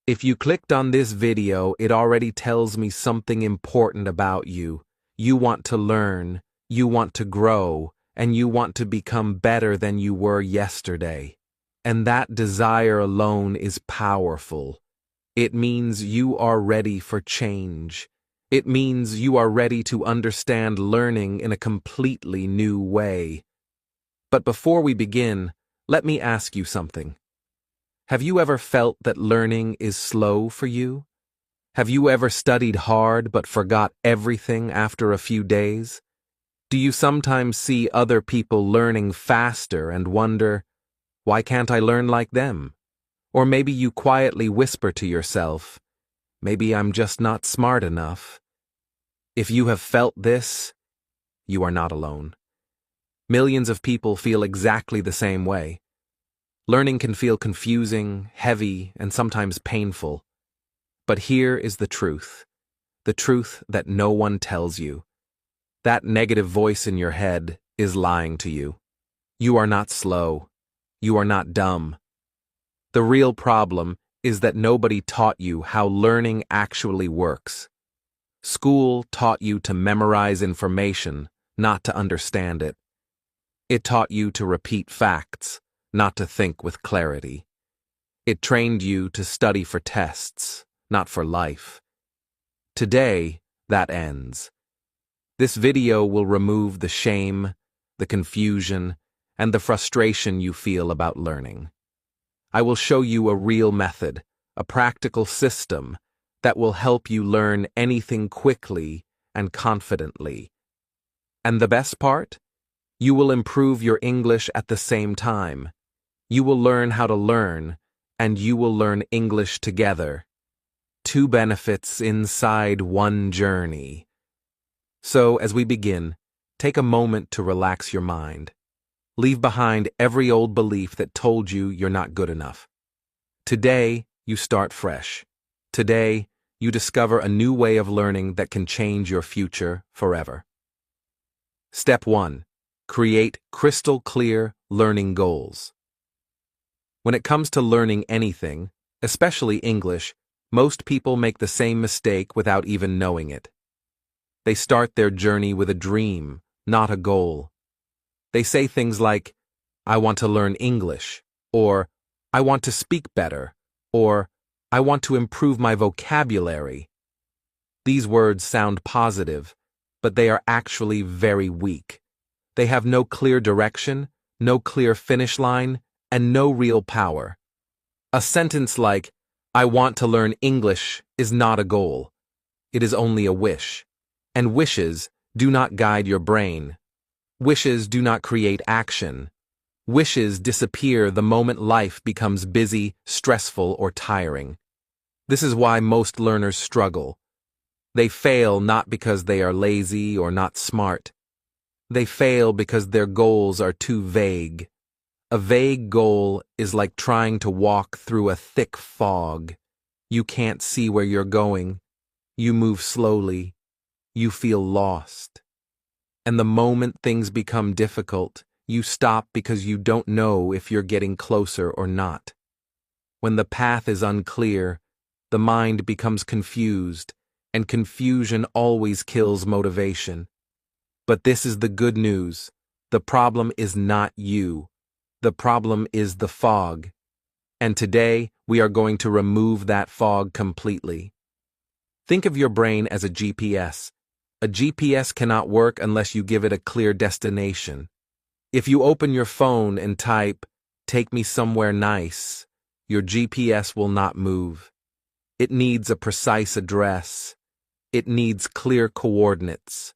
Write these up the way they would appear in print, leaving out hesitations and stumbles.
If you clicked on this video, it already tells me something important about you. You want to learn, you want to grow, and you want to become better than you were yesterday. And that desire alone is powerful. It means you are ready for change. It means you are ready to understand learning in a completely new way. But before we begin, let me ask you something. Have you ever felt that learning is slow for you? Have you ever studied hard but forgot everything after a few days? Do you sometimes see other people learning faster and wonder, why can't I learn like them? Or maybe you quietly whisper to yourself, maybe I'm just not smart enough. If you have felt this, you are not alone. Millions of people feel exactly the same way. Learning can feel confusing, heavy, and sometimes painful. But here is the truth that no one tells you. That negative voice in your head is lying to you. You are not slow. You are not dumb. The real problem is that nobody taught you how learning actually works. School taught you to memorize information, not to understand it. It taught you to repeat facts, not to think with clarity. It trained you to study for tests, not for life. Today, that ends. This video will remove the shame, the confusion, and the frustration you feel about learning. I will show you a real method, a practical system that will help you learn anything quickly and confidently. And the best part? You will improve your English at the same time. You will learn how to learn, and you will learn English together. Two benefits inside one journey. So, as we begin, take a moment to relax your mind. Leave behind every old belief that told you you're not good enough. Today, you start fresh. Today, you discover a new way of learning that can change your future forever. Step 1. Create crystal clear learning goals. When it comes to learning anything, especially English, most people make the same mistake without even knowing it. They start their journey with a dream, not a goal. They say things like, I want to learn English, or I want to speak better, or I want to improve my vocabulary. These words sound positive, but they are actually very weak. They have no clear direction, no clear finish line, and no real power. A sentence like, I want to learn English is not a goal. It is only a wish. And wishes do not guide your brain. Wishes do not create action. Wishes disappear the moment life becomes busy, stressful, or tiring. This is why most learners struggle. They fail not because they are lazy or not smart. They fail because their goals are too vague. A vague goal is like trying to walk through a thick fog. You can't see where you're going. You move slowly. You feel lost. And the moment things become difficult, you stop because you don't know if you're getting closer or not. When the path is unclear, the mind becomes confused, and confusion always kills motivation. But this is the good news. The problem is not you. The problem is the fog. And today, we are going to remove that fog completely. Think of your brain as a GPS. A GPS cannot work unless you give it a clear destination. If you open your phone and type, "Take me somewhere nice," your GPS will not move. It needs a precise address. It needs clear coordinates.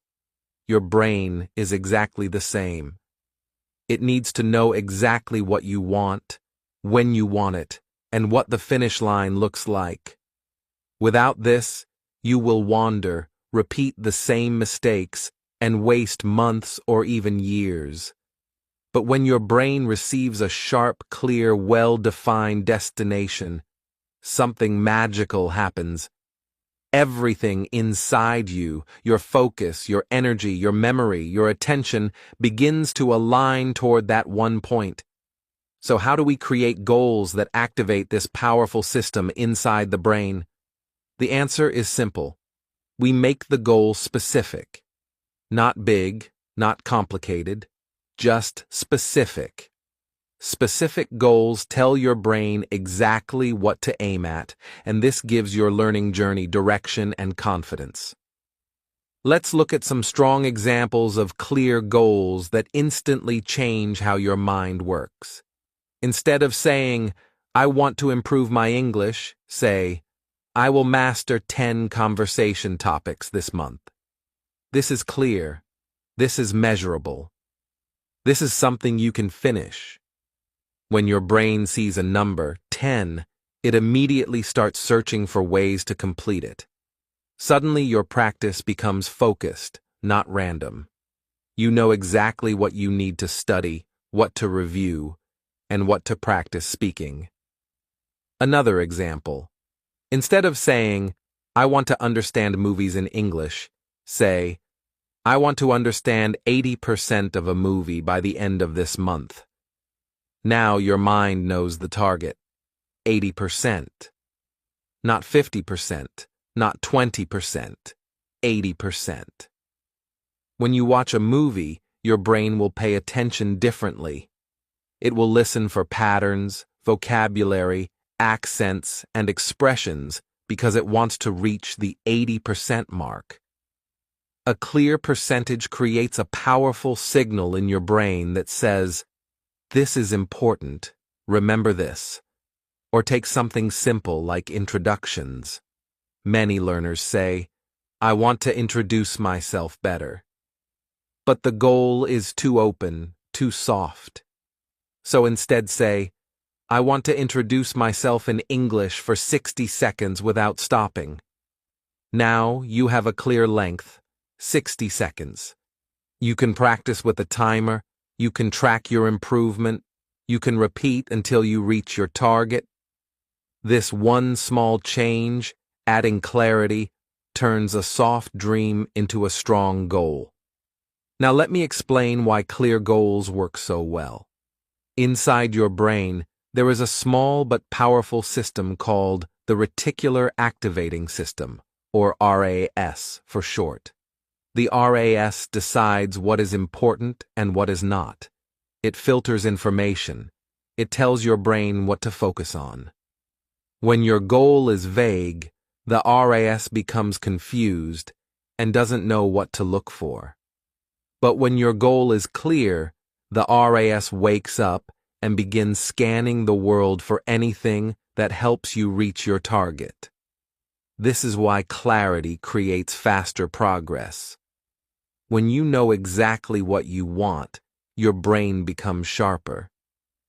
Your brain is exactly the same. It needs to know exactly what you want, when you want it, and what the finish line looks like. Without this, you will wander, repeat the same mistakes, and waste months or even years. But when your brain receives a sharp, clear, well-defined destination, something magical happens. Everything inside you, your focus, your energy, your memory, your attention, begins to align toward that one point. So how do we create goals that activate this powerful system inside the brain? The answer is simple. We make the goal specific. Not big, not complicated, just specific. Specific goals tell your brain exactly what to aim at, and this gives your learning journey direction and confidence. Let's look at some strong examples of clear goals that instantly change how your mind works. Instead of saying, "I want to improve my English," say, "I will master 10 conversation topics this month." This is clear. This is measurable. This is something you can finish. When your brain sees a number, 10, it immediately starts searching for ways to complete it. Suddenly your practice becomes focused, not random. You know exactly what you need to study, what to review, and what to practice speaking. Another example. Instead of saying, "I want to understand movies in English," say, "I want to understand 80% of a movie by the end of this month." Now your mind knows the target. 80%. Not 50%, not 20%, 80%. When you watch a movie, your brain will pay attention differently. It will listen for patterns, vocabulary, accents, and expressions because it wants to reach the 80% mark. A clear percentage creates a powerful signal in your brain that says, "This is important, remember this." Or take something simple like introductions. Many learners say, "I want to introduce myself better." But the goal is too open, too soft. So instead say, "I want to introduce myself in English for 60 seconds without stopping." Now you have a clear length, 60 seconds. You can practice with a timer, you can track your improvement, you can repeat until you reach your target. This one small change, adding clarity, turns a soft dream into a strong goal. Now let me explain why clear goals work so well. Inside your brain, there is a small but powerful system called the reticular activating system, or RAS for short. The RAS decides what is important and what is not. It filters information. It tells your brain what to focus on. When your goal is vague, the RAS becomes confused and doesn't know what to look for. But when your goal is clear, the RAS wakes up and begins scanning the world for anything that helps you reach your target. This is why clarity creates faster progress. When you know exactly what you want, your brain becomes sharper.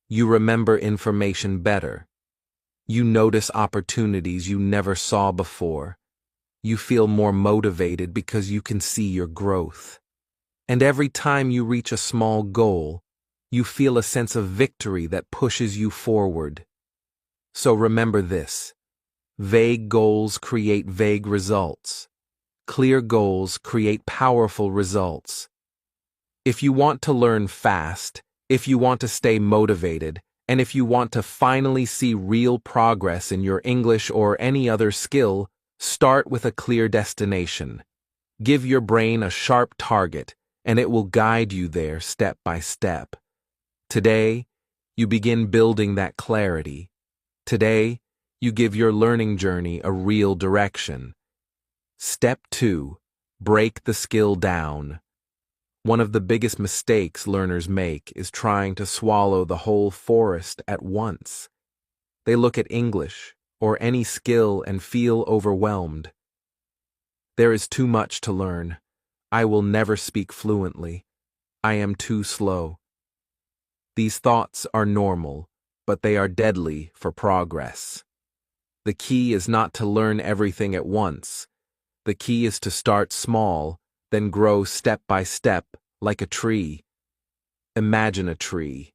You remember information better. You notice opportunities you never saw before. You feel more motivated because you can see your growth. And every time you reach a small goal, you feel a sense of victory that pushes you forward. So remember this: vague goals create vague results. Clear goals create powerful results. If you want to learn fast, if you want to stay motivated, and if you want to finally see real progress in your English or any other skill, start with a clear destination. Give your brain a sharp target, and it will guide you there step by step. Today, you begin building that clarity. Today, you give your learning journey a real direction. Step 2. Break the skill down. One of the biggest mistakes learners make is trying to swallow the whole forest at once. They look at English or any skill and feel overwhelmed. There is too much to learn. I will never speak fluently. I am too slow. These thoughts are normal, but they are deadly for progress. The key is not to learn everything at once. The key is to start small, then grow step by step, like a tree. Imagine a tree.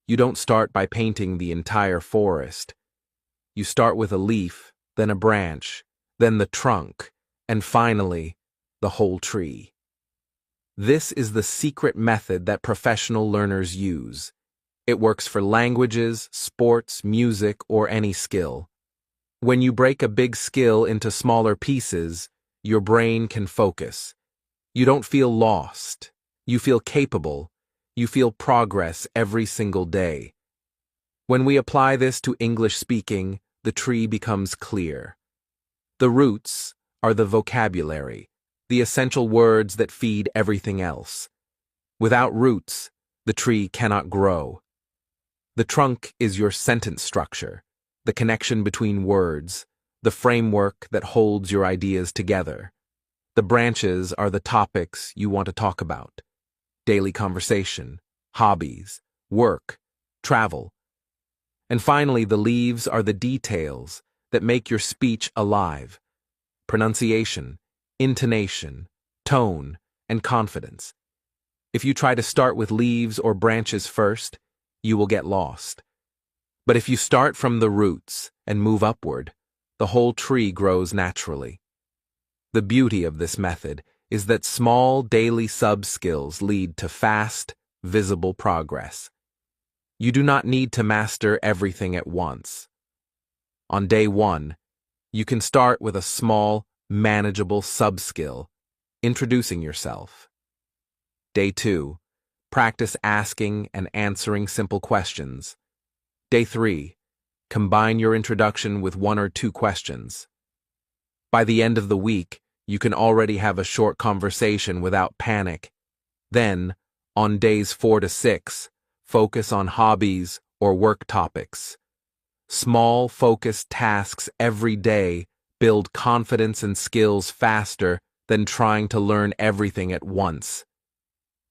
You don't start by painting the entire forest. You start with a leaf, then a branch, then the trunk, and finally, the whole tree. This is the secret method that professional learners use. It works for languages, sports, music, or any skill. When you break a big skill into smaller pieces, your brain can focus. You don't feel lost. You feel capable. You feel progress every single day. When we apply this to English speaking, the tree becomes clear. The roots are the vocabulary, the essential words that feed everything else. Without roots, the tree cannot grow. The trunk is your sentence structure, the connection between words, the framework that holds your ideas together. The branches are the topics you want to talk about: daily conversation, hobbies, work, travel. And finally, the leaves are the details that make your speech alive: pronunciation, intonation, tone, and confidence. If you try to start with leaves or branches first, you will get lost. But if you start from the roots and move upward, the whole tree grows naturally. The beauty of this method is that small daily sub-skills lead to fast, visible progress. You do not need to master everything at once. On day 1, you can start with a small, manageable sub-skill, introducing yourself. Day 2, practice asking and answering simple questions. Day 3, combine your introduction with 1 or 2 questions. By the end of the week, you can already have a short conversation without panic. Then, on days 4 to 6, focus on hobbies or work topics. Small, focused tasks every day build confidence and skills faster than trying to learn everything at once.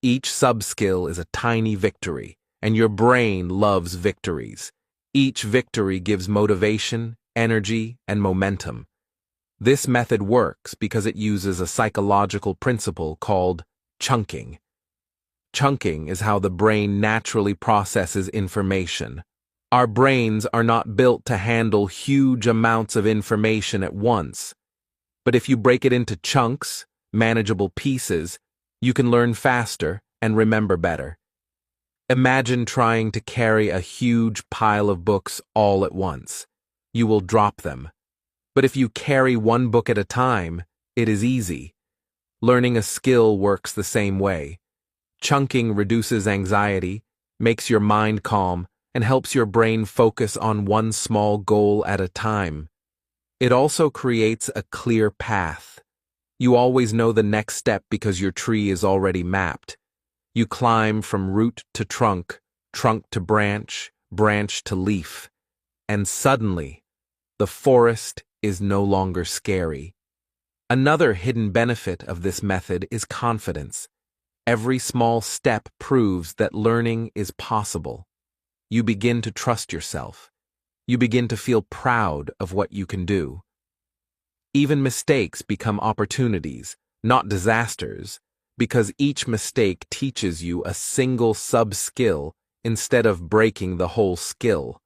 Each sub-skill is a tiny victory, and your brain loves victories. Each victory gives motivation, energy, and momentum. This method works because it uses a psychological principle called chunking. Chunking is how the brain naturally processes information. Our brains are not built to handle huge amounts of information at once. But if you break it into chunks, manageable pieces, you can learn faster and remember better. Imagine trying to carry a huge pile of books all at once. You will drop them. But if you carry one book at a time, it is easy. Learning a skill works the same way. Chunking reduces anxiety, makes your mind calm, and helps your brain focus on one small goal at a time. It also creates a clear path. You always know the next step because your tree is already mapped. You climb from root to trunk, trunk to branch, branch to leaf. And suddenly, the forest is no longer scary. Another hidden benefit of this method is confidence. Every small step proves that learning is possible. You begin to trust yourself. You begin to feel proud of what you can do. Even mistakes become opportunities, not disasters, because each mistake teaches you a single sub-skill instead of breaking the whole skill.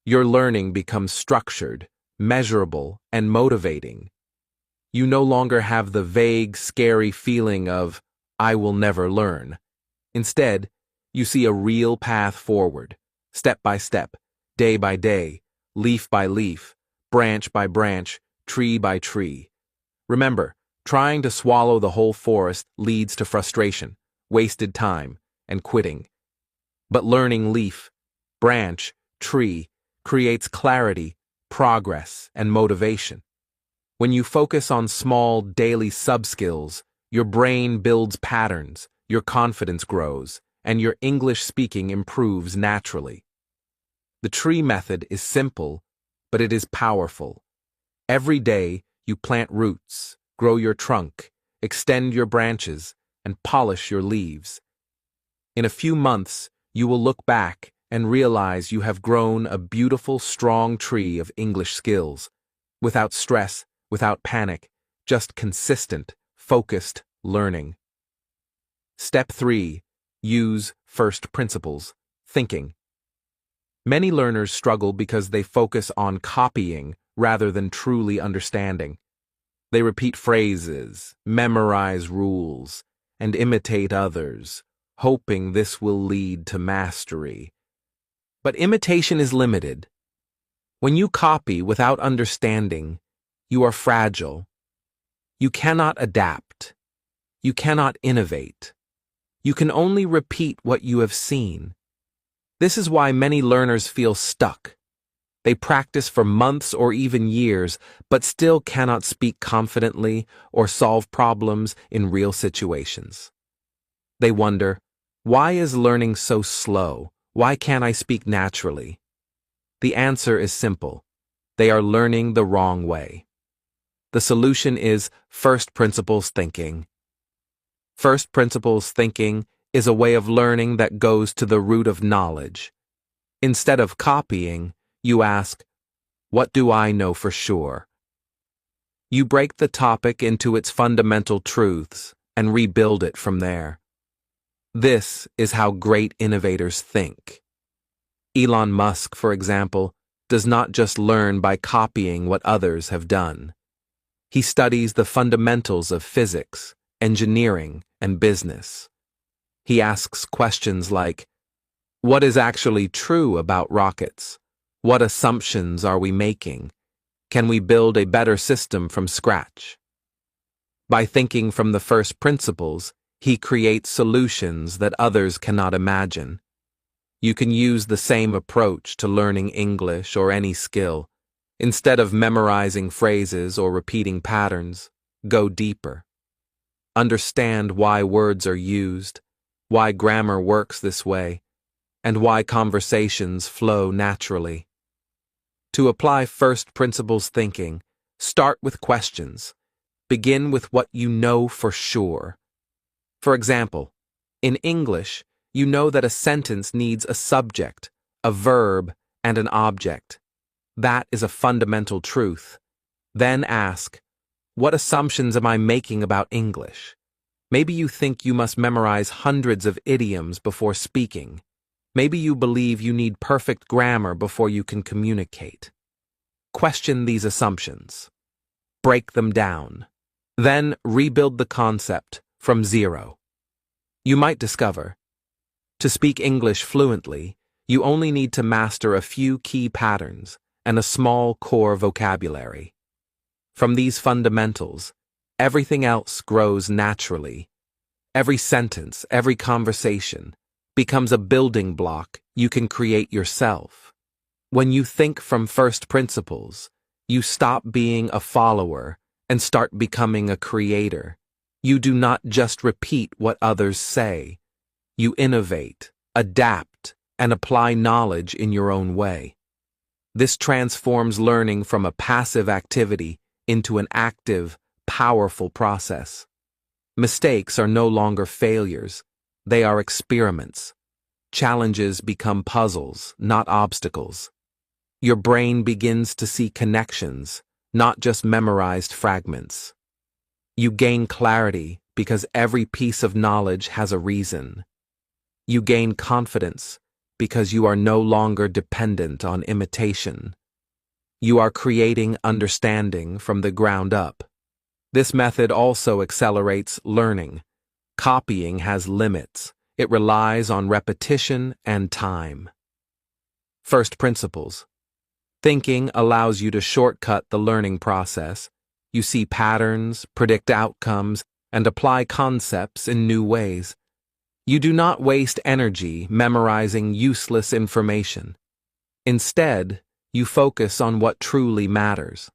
Your learning becomes structured, measurable, and motivating. You no longer have the vague, scary feeling of, "I will never learn." Instead, you see a real path forward, step by step, day by day, leaf by leaf, branch by branch, tree by tree. Remember, trying to swallow the whole forest leads to frustration, wasted time, and quitting. But learning leaf, branch, tree creates clarity, progress, and motivation. When you focus on small, daily sub-skills, your brain builds patterns, your confidence grows, and your English speaking improves naturally. The tree method is simple, but it is powerful. Every day, you plant roots, grow your trunk, extend your branches, and polish your leaves. In a few months, you will look back and realize you have grown a beautiful, strong tree of English skills, without stress, without panic, just consistent, focused learning. Step 3. Use first principles, thinking. Many learners struggle because they focus on copying rather than truly understanding. They repeat phrases, memorize rules, and imitate others, hoping this will lead to mastery. But imitation is limited. When you copy without understanding, you are fragile. You cannot adapt. You cannot innovate. You can only repeat what you have seen. This is why many learners feel stuck. They practice for months or even years, but still cannot speak confidently or solve problems in real situations. They wonder, why is learning so slow? Why can't I speak naturally? The answer is simple. They are learning the wrong way. The solution is first principles thinking. First principles thinking is a way of learning that goes to the root of knowledge. Instead of copying, you ask, what do I know for sure? You break the topic into its fundamental truths and rebuild it from there. This is how great innovators think. Elon Musk, for example, does not just learn by copying what others have done. He studies the fundamentals of physics, engineering, and business. He asks questions like, what is actually true about rockets? What assumptions are we making? Can we build a better system from scratch? By thinking from the first principles, he creates solutions that others cannot imagine. You can use the same approach to learning English or any skill. Instead of memorizing phrases or repeating patterns, go deeper. Understand why words are used, why grammar works this way, and why conversations flow naturally. To apply first principles thinking, start with questions. Begin with what you know for sure. For example, in English, you know that a sentence needs a subject, a verb, and an object. That is a fundamental truth. Then ask, what assumptions am I making about English? Maybe you think you must memorize hundreds of idioms before speaking. Maybe you believe you need perfect grammar before you can communicate. Question these assumptions. Break them down. Then rebuild the concept from zero. You might discover, to speak English fluently, you only need to master a few key patterns and a small core vocabulary. From these fundamentals, everything else grows naturally. Every sentence, every conversation becomes a building block you can create yourself. When you think from first principles, you stop being a follower and start becoming a creator. You do not just repeat what others say. You innovate, adapt, and apply knowledge in your own way. This transforms learning from a passive activity into an active, powerful process. Mistakes are no longer failures. They are experiments. Challenges become puzzles, not obstacles. Your brain begins to see connections, not just memorized fragments. You gain clarity because every piece of knowledge has a reason. You gain confidence because you are no longer dependent on imitation. You are creating understanding from the ground up. This method also accelerates learning. Copying has limits. It relies on repetition and time. First principles. Thinking allows you to shortcut the learning process. You see patterns, predict outcomes, and apply concepts in new ways. You do not waste energy memorizing useless information. Instead, you focus on what truly matters.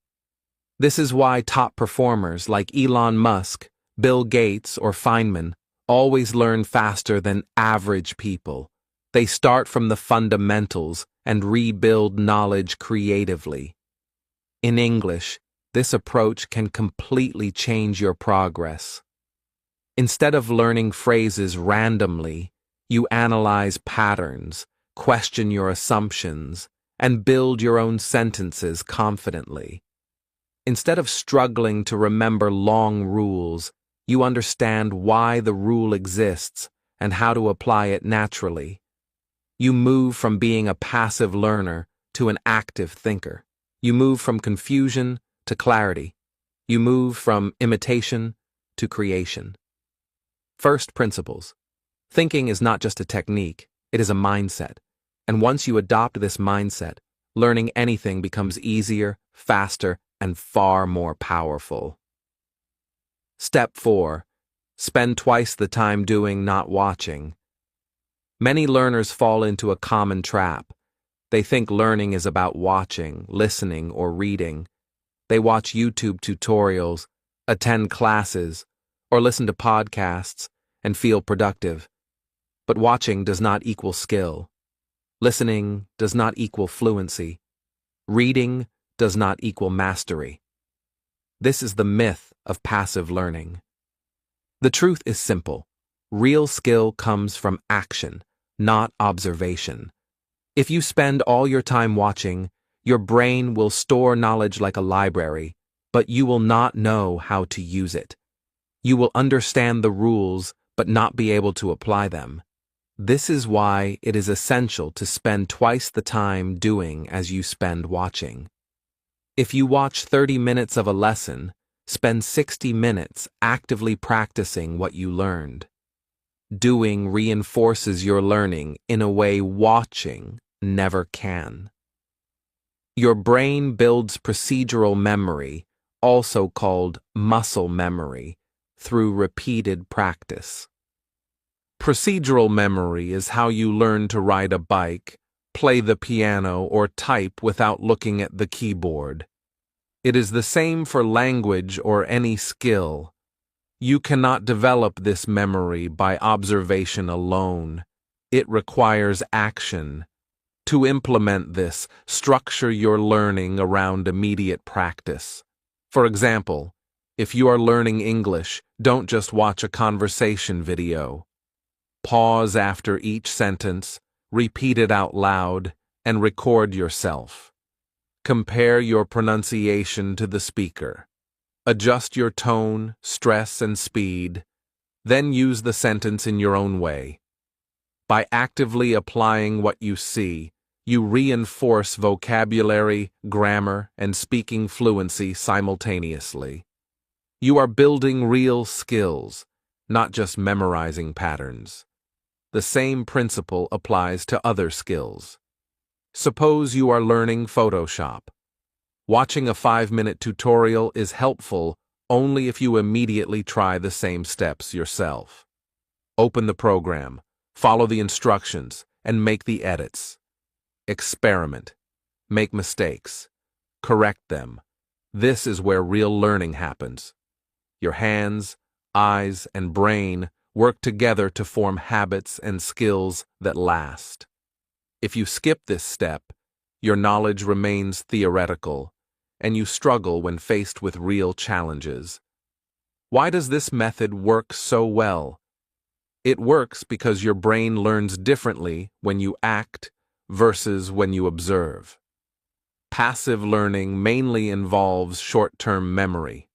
This is why top performers like Elon Musk, Bill Gates, or Feynman always learn faster than average people. They start from the fundamentals and rebuild knowledge creatively. In English, this approach can completely change your progress. Instead of learning phrases randomly, you analyze patterns, question your assumptions, and build your own sentences confidently. Instead of struggling to remember long rules, you understand why the rule exists and how to apply it naturally. You move from being a passive learner to an active thinker. You move from confusion to clarity. You move from imitation to creation. First principles. Thinking is not just a technique, it is a mindset. And once you adopt this mindset, learning anything becomes easier, faster, and far more powerful. Step 4. Spend twice the time doing, not watching. Many learners fall into a common trap. They think learning is about watching, listening, or reading. They watch YouTube tutorials, attend classes, or listen to podcasts and feel productive. But watching does not equal skill. Listening does not equal fluency. Reading does not equal mastery. This is the myth of passive learning. The truth is simple. Real skill comes from action, not observation. If you spend all your time watching, your brain will store knowledge like a library, but you will not know how to use it. You will understand the rules, but not be able to apply them. This is why it is essential to spend twice the time doing as you spend watching. If you watch 30 minutes of a lesson, spend 60 minutes actively practicing what you learned. Doing reinforces your learning in a way watching never can. Your brain builds procedural memory, also called muscle memory, through repeated practice. Procedural memory is how you learn to ride a bike, play the piano, or type without looking at the keyboard. It is the same for language or any skill. You cannot develop this memory by observation alone. It requires action. To implement this, structure your learning around immediate practice. For example, if you are learning English, don't just watch a conversation video. Pause after each sentence, repeat it out loud, and record yourself. Compare your pronunciation to the speaker. Adjust your tone, stress, and speed. Then use the sentence in your own way. By actively applying what you see, you reinforce vocabulary, grammar, and speaking fluency simultaneously. You are building real skills, not just memorizing patterns. The same principle applies to other skills. Suppose you are learning Photoshop. Watching a 5-minute tutorial is helpful only if you immediately try the same steps yourself. Open the program, follow the instructions, and make the edits. Experiment. Make mistakes. Correct them. This is where real learning happens. Your hands, eyes, and brain work together to form habits and skills that last. If you skip this step, your knowledge remains theoretical, and you struggle when faced with real challenges. Why does this method work so well? It works because your brain learns differently when you act versus when you observe. Passive learning mainly involves short-term memory.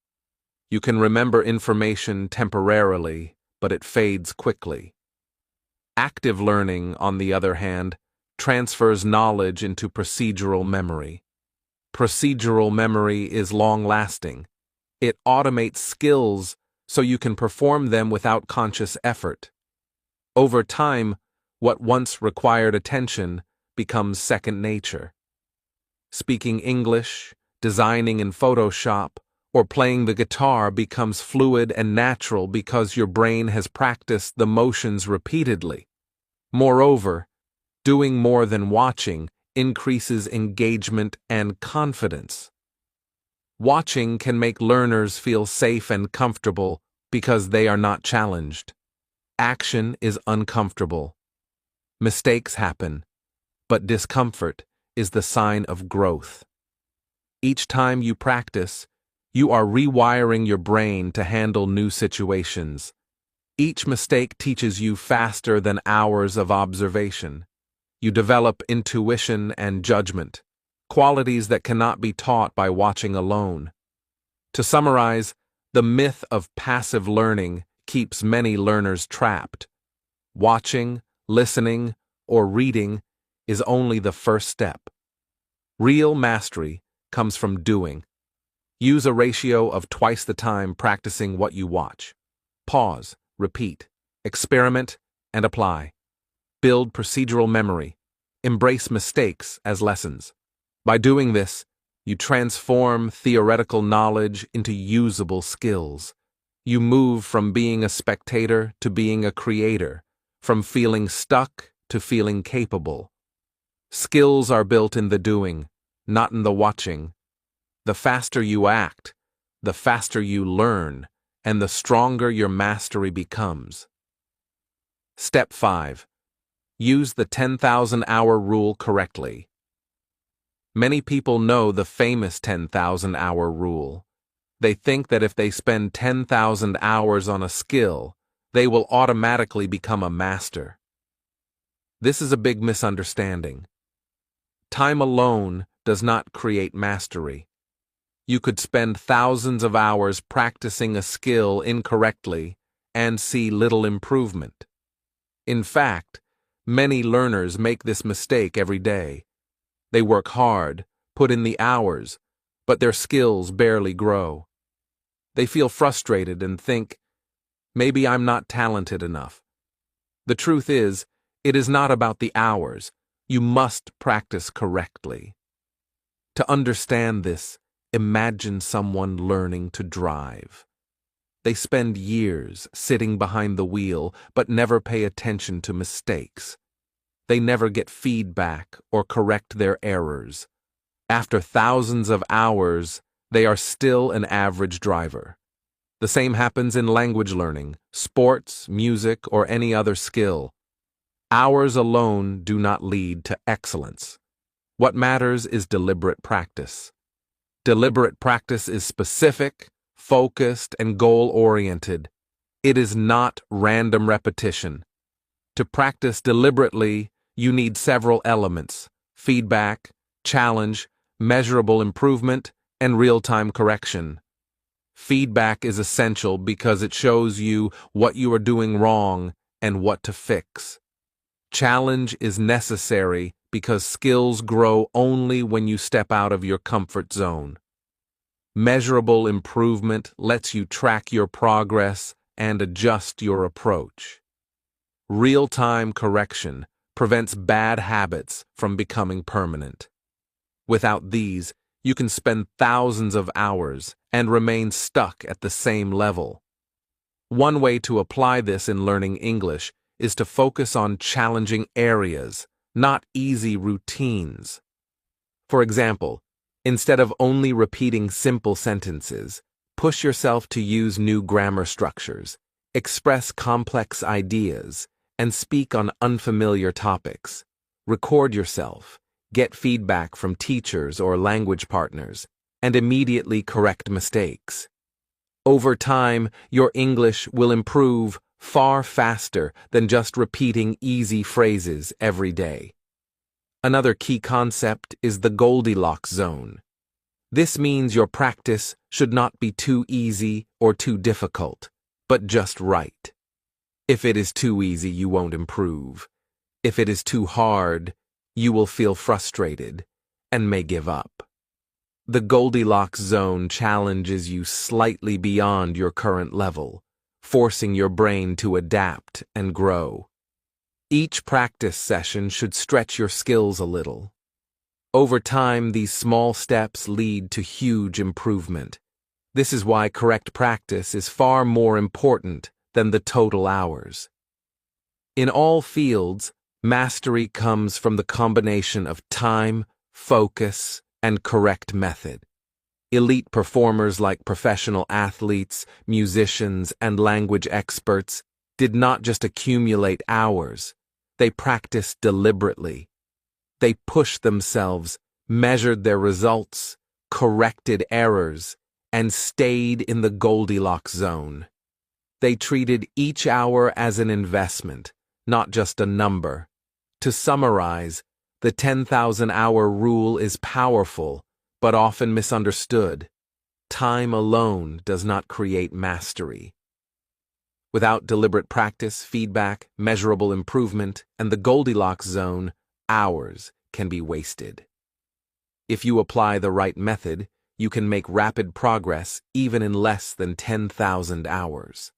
You can remember information temporarily, but it fades quickly. Active learning, on the other hand, transfers knowledge into procedural memory. Procedural memory is long-lasting. It automates skills so you can perform them without conscious effort. Over time, what once required attention becomes second nature. Speaking English, designing in Photoshop, or playing the guitar becomes fluid and natural because your brain has practiced the motions repeatedly. Moreover, doing more than watching increases engagement and confidence. Watching can make learners feel safe and comfortable because they are not challenged. Action is uncomfortable. Mistakes happen, but discomfort is the sign of growth. Each time you practice, you are rewiring your brain to handle new situations. Each mistake teaches you faster than hours of observation. You develop intuition and judgment, qualities that cannot be taught by watching alone. To summarize, the myth of passive learning keeps many learners trapped. Watching, listening, or reading is only the first step. Real mastery comes from doing. Use a ratio of twice the time practicing what you watch. Pause, repeat, experiment, and apply. Build procedural memory. Embrace mistakes as lessons. By doing this, you transform theoretical knowledge into usable skills. You move from being a spectator to being a creator, from feeling stuck to feeling capable. Skills are built in the doing, not in the watching. The faster you act, the faster you learn, and the stronger your mastery becomes. Step 5. Use the 10,000-hour rule correctly. Many people know the famous 10,000-hour rule. They think that if they spend 10,000 hours on a skill, they will automatically become a master. This is a big misunderstanding. Time alone does not create mastery. You could spend thousands of hours practicing a skill incorrectly and see little improvement. In fact, many learners make this mistake every day. They work hard, put in the hours, but their skills barely grow. They feel frustrated and think, maybe I'm not talented enough. The truth is, it is not about the hours. You must practice correctly. To understand this, imagine someone learning to drive. They spend years sitting behind the wheel but never pay attention to mistakes. They never get feedback or correct their errors. After thousands of hours, they are still an average driver. The same happens in language learning, sports, music, or any other skill. Hours alone do not lead to excellence. What matters is deliberate practice. Deliberate practice is specific, focused, and goal-oriented. It is not random repetition. To practice deliberately, you need several elements: feedback, challenge, measurable improvement, and real-time correction. Feedback is essential because it shows you what you are doing wrong and what to fix. Challenge is necessary because skills grow only when you step out of your comfort zone. Measurable improvement lets you track your progress and adjust your approach. Real-time correction prevents bad habits from becoming permanent. Without these, you can spend thousands of hours and remain stuck at the same level. One way to apply this in learning English is to focus on challenging areas, not easy routines. For example, instead of only repeating simple sentences, push yourself to use new grammar structures, express complex ideas, and speak on unfamiliar topics. Record yourself, get feedback from teachers or language partners, and immediately correct mistakes. Over time, your English will improve far faster than just repeating easy phrases every day. Another key concept is the Goldilocks zone. This means your practice should not be too easy or too difficult, but just right. If it is too easy, you won't improve. If it is too hard, you will feel frustrated and may give up. The Goldilocks zone challenges you slightly beyond your current level, forcing your brain to adapt and grow. Each practice session should stretch your skills a little. Over time, these small steps lead to huge improvement. This is why correct practice is far more important than the total hours. In all fields, mastery comes from the combination of time, focus, and correct method. Elite performers like professional athletes, musicians, and language experts did not just accumulate hours. They practiced deliberately. They pushed themselves, measured their results, corrected errors, and stayed in the Goldilocks zone. They treated each hour as an investment, not just a number. To summarize, the 10,000-hour rule is powerful, but often misunderstood. Time alone does not create mastery. Without deliberate practice, feedback, measurable improvement, and the Goldilocks zone, hours can be wasted. If you apply the right method, you can make rapid progress even in less than 10,000 hours.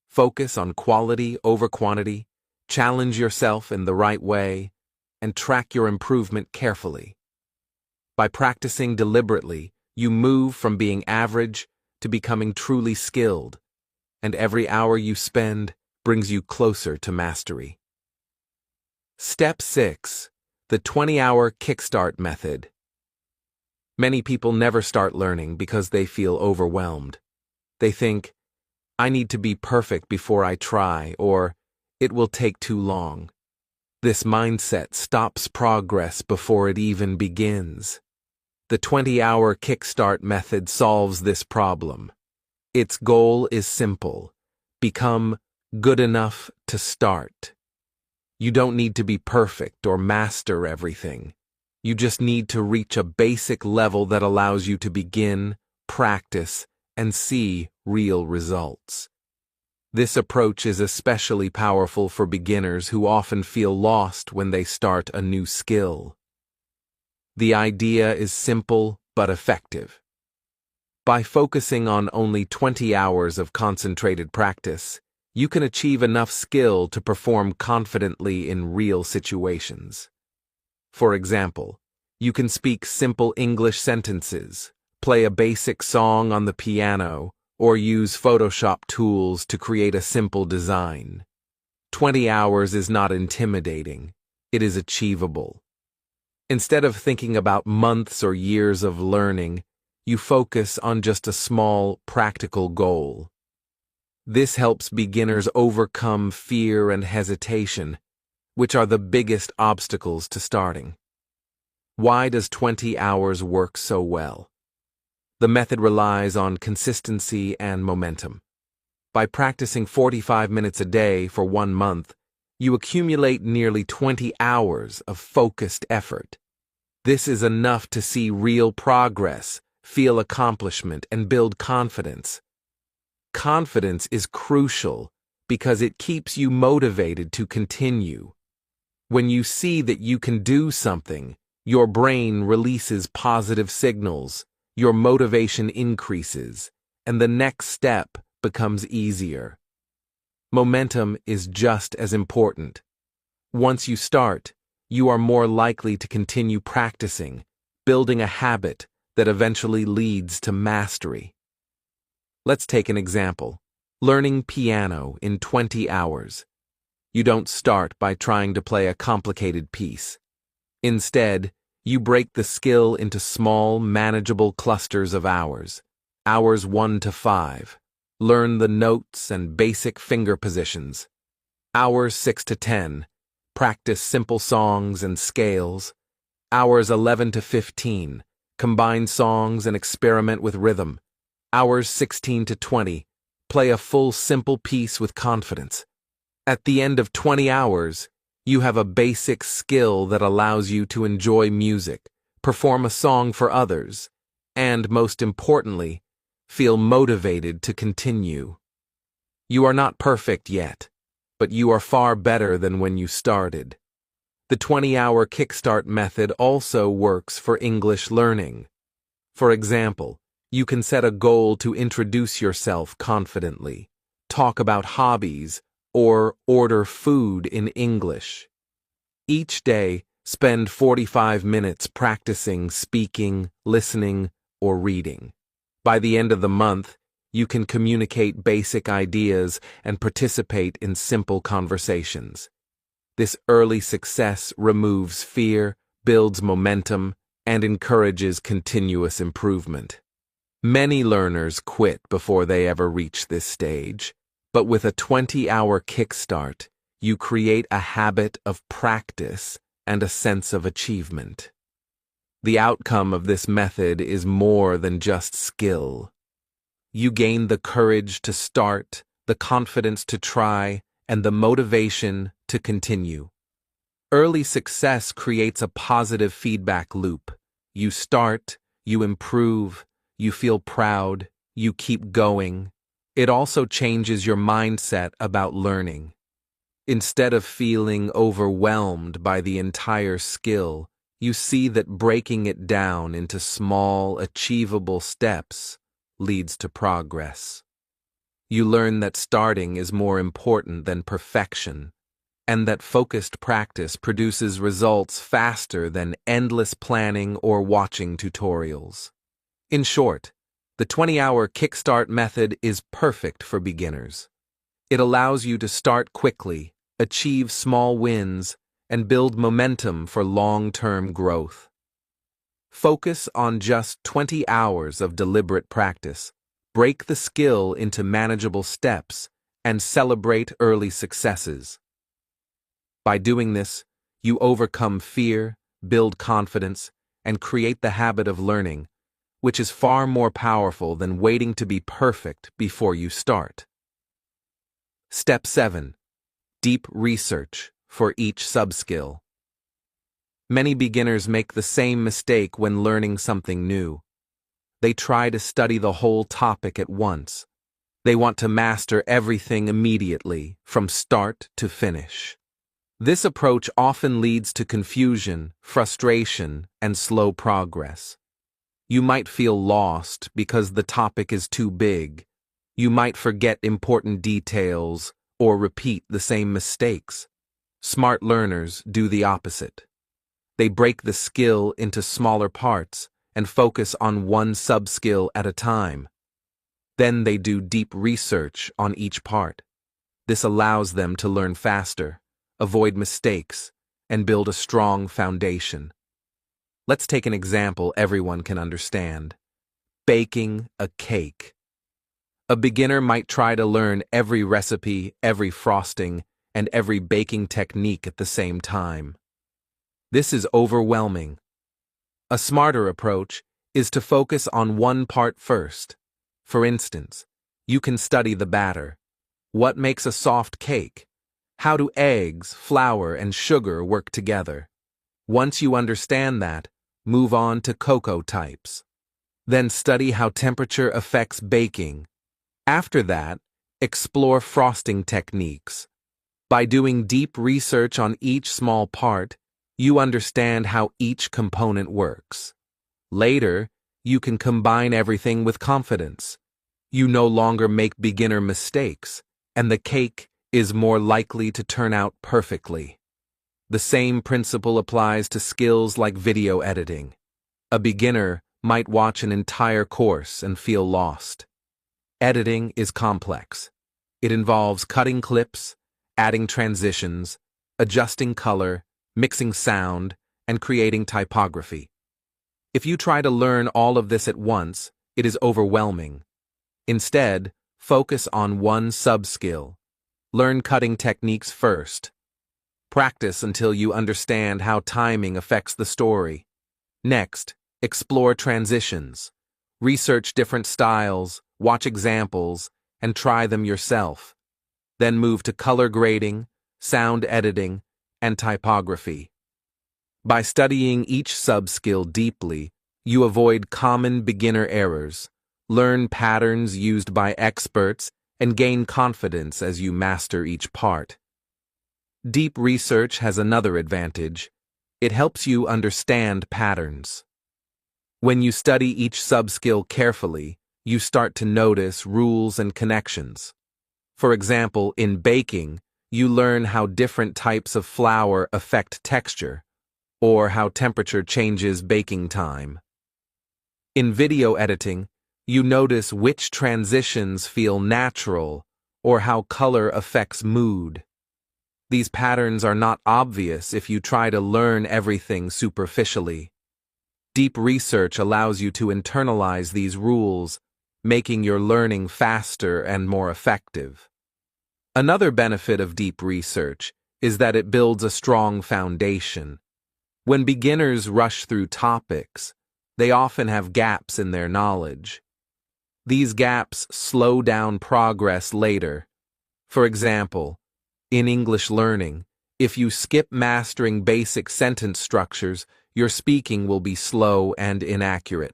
Focus on quality over quantity, challenge yourself in the right way, and track your improvement carefully. By practicing deliberately, you move from being average to becoming truly skilled, and every hour you spend brings you closer to mastery. Step 6. The 20-hour kickstart method. Many people never start learning because they feel overwhelmed. They think, I need to be perfect before I try, or it will take too long. This mindset stops progress before it even begins. The 20-hour kickstart method solves this problem. Its goal is simple: become good enough to start. You don't need to be perfect or master everything. You just need to reach a basic level that allows you to begin, practice, and see real results. This approach is especially powerful for beginners who often feel lost when they start a new skill. The idea is simple but effective. By focusing on only 20 hours of concentrated practice, you can achieve enough skill to perform confidently in real situations. For example, you can speak simple English sentences, play a basic song on the piano, or use Photoshop tools to create a simple design. 20 hours is not intimidating. It is achievable. Instead of thinking about months or years of learning, you focus on just a small, practical goal. This helps beginners overcome fear and hesitation, which are the biggest obstacles to starting. Why does 20 hours work so well? The method relies on consistency and momentum. By practicing 45 minutes a day for 1 month, you accumulate nearly 20 hours of focused effort. This is enough to see real progress, feel accomplishment, and build confidence. Confidence is crucial because it keeps you motivated to continue. When you see that you can do something, your brain releases positive signals, your motivation increases, and the next step becomes easier. Momentum is just as important. Once you start, you are more likely to continue practicing, building a habit that eventually leads to mastery. Let's take an example: learning piano in 20 hours. You don't start by trying to play a complicated piece. Instead, you break the skill into small, manageable clusters of hours. Hours 1 to 5. Learn the notes and basic finger positions. Hours 6 to 10. Practice simple songs and scales. Hours 11 to 15. Combine songs and experiment with rhythm. Hours 16 to 20. Play a full, simple piece with confidence. At the end of 20 hours, you have a basic skill that allows you to enjoy music, perform a song for others, and, most importantly, feel motivated to continue. You are not perfect yet, but you are far better than when you started. The 20-hour kickstart method also works for English learning. For example, you can set a goal to introduce yourself confidently, talk about hobbies, or order food in English. Each day, spend 45 minutes practicing speaking, listening, or reading. By the end of the month, you can communicate basic ideas and participate in simple conversations. This early success removes fear, builds momentum, and encourages continuous improvement. Many learners quit before they ever reach this stage. But with a 20-hour kickstart, you create a habit of practice and a sense of achievement. The outcome of this method is more than just skill. You gain the courage to start, the confidence to try, and the motivation to continue. Early success creates a positive feedback loop. You start, you improve, you feel proud, you keep going. It also changes your mindset about learning. Instead of feeling overwhelmed by the entire skill, you see that breaking it down into small, achievable steps leads to progress. You learn that starting is more important than perfection, and that focused practice produces results faster than endless planning or watching tutorials. In short, the 20-hour Kickstart method is perfect for beginners. It allows you to start quickly, achieve small wins, and build momentum for long-term growth. Focus on just 20 hours of deliberate practice, break the skill into manageable steps, and celebrate early successes. By doing this, you overcome fear, build confidence, and create the habit of learning, which is far more powerful than waiting to be perfect before you start. Step 7. Deep research for each subskill. Many beginners make the same mistake when learning something new. They try to study the whole topic at once. They want to master everything immediately, from start to finish. This approach often leads to confusion, frustration, and slow progress. You might feel lost because the topic is too big. You might forget important details or repeat the same mistakes. Smart learners do the opposite. They break the skill into smaller parts and focus on one subskill at a time. Then they do deep research on each part. This allows them to learn faster, avoid mistakes, and build a strong foundation. Let's take an example everyone can understand. Baking a cake. A beginner might try to learn every recipe, every frosting, and every baking technique at the same time. This is overwhelming. A smarter approach is to focus on one part first. For instance, you can study the batter. What makes a soft cake? How do eggs, flour, and sugar work together? Once you understand that, move on to cocoa types. Then study how temperature affects baking. After that, explore frosting techniques. By doing deep research on each small part, you understand how each component works. Later, you can combine everything with confidence. You no longer make beginner mistakes, and the cake is more likely to turn out perfectly. The same principle applies to skills like video editing. A beginner might watch an entire course and feel lost. Editing is complex. It involves cutting clips, adding transitions, adjusting color, mixing sound, and creating typography. If you try to learn all of this at once, it is overwhelming. Instead, focus on one subskill. Learn cutting techniques first. Practice until you understand how timing affects the story. Next, explore transitions. Research different styles, watch examples, and try them yourself. Then move to color grading, sound editing, and typography. By studying each subskill deeply, you avoid common beginner errors, learn patterns used by experts, and gain confidence as you master each part. Deep research has another advantage. It helps you understand patterns. When you study each subskill carefully, you start to notice rules and connections. For example, in baking, you learn how different types of flour affect texture, or how temperature changes baking time. In video editing, you notice which transitions feel natural, or how color affects mood. These patterns are not obvious if you try to learn everything superficially. Deep research allows you to internalize these rules, making your learning faster and more effective. Another benefit of deep research is that it builds a strong foundation. When beginners rush through topics, they often have gaps in their knowledge. These gaps slow down progress later. For example, in English learning, if you skip mastering basic sentence structures, your speaking will be slow and inaccurate.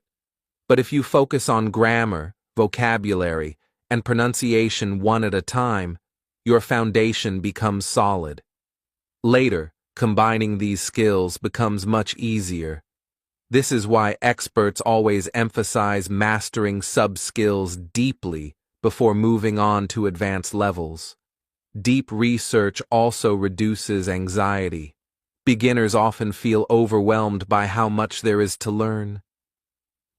But if you focus on grammar, vocabulary, and pronunciation one at a time, your foundation becomes solid. Later, combining these skills becomes much easier. This is why experts always emphasize mastering sub-skills deeply before moving on to advanced levels. Deep research also reduces anxiety. Beginners often feel overwhelmed by how much there is to learn.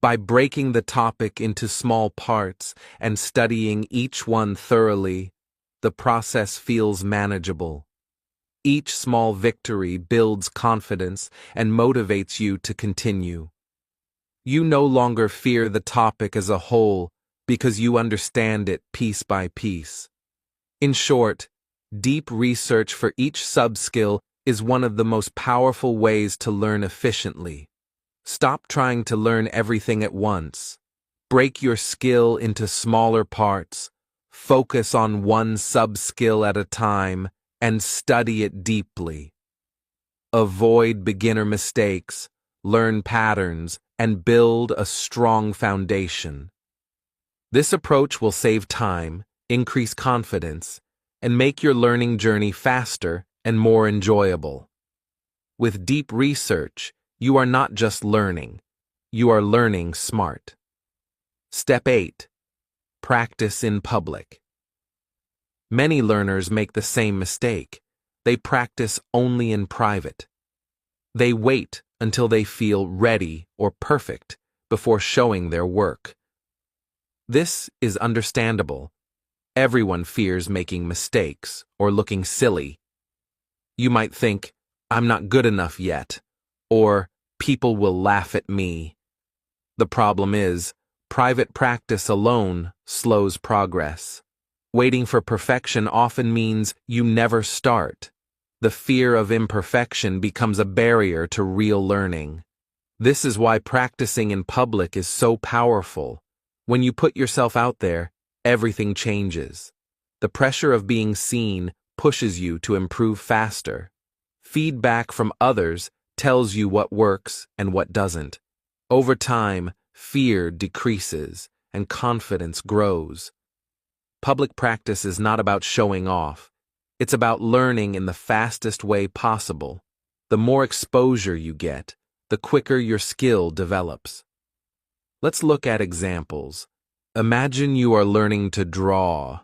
By breaking the topic into small parts and studying each one thoroughly, the process feels manageable. Each small victory builds confidence and motivates you to continue. You no longer fear the topic as a whole because you understand it piece by piece. In short, deep research for each sub-skill is one of the most powerful ways to learn efficiently. Stop trying to learn everything at once. Break your skill into smaller parts, focus on one sub-skill at a time, and study it deeply. Avoid beginner mistakes, learn patterns, and build a strong foundation. This approach will save time, increase confidence, and make your learning journey faster and more enjoyable. With deep research, you are not just learning, you are learning smart. Step 8. Practice in public. Many learners make the same mistake. They practice only in private. They wait until they feel ready or perfect before showing their work. This is understandable. Everyone fears making mistakes or looking silly. You might think, "I'm not good enough yet," or "people will laugh at me." The problem is, private practice alone slows progress. Waiting for perfection often means you never start. The fear of imperfection becomes a barrier to real learning. This is why practicing in public is so powerful. When you put yourself out there, everything changes. The pressure of being seen pushes you to improve faster. Feedback from others tells you what works and what doesn't. Over time, fear decreases and confidence grows. Public practice is not about showing off. It's about learning in the fastest way possible. The more exposure you get, the quicker your skill develops. Let's look at examples. Imagine you are learning to draw.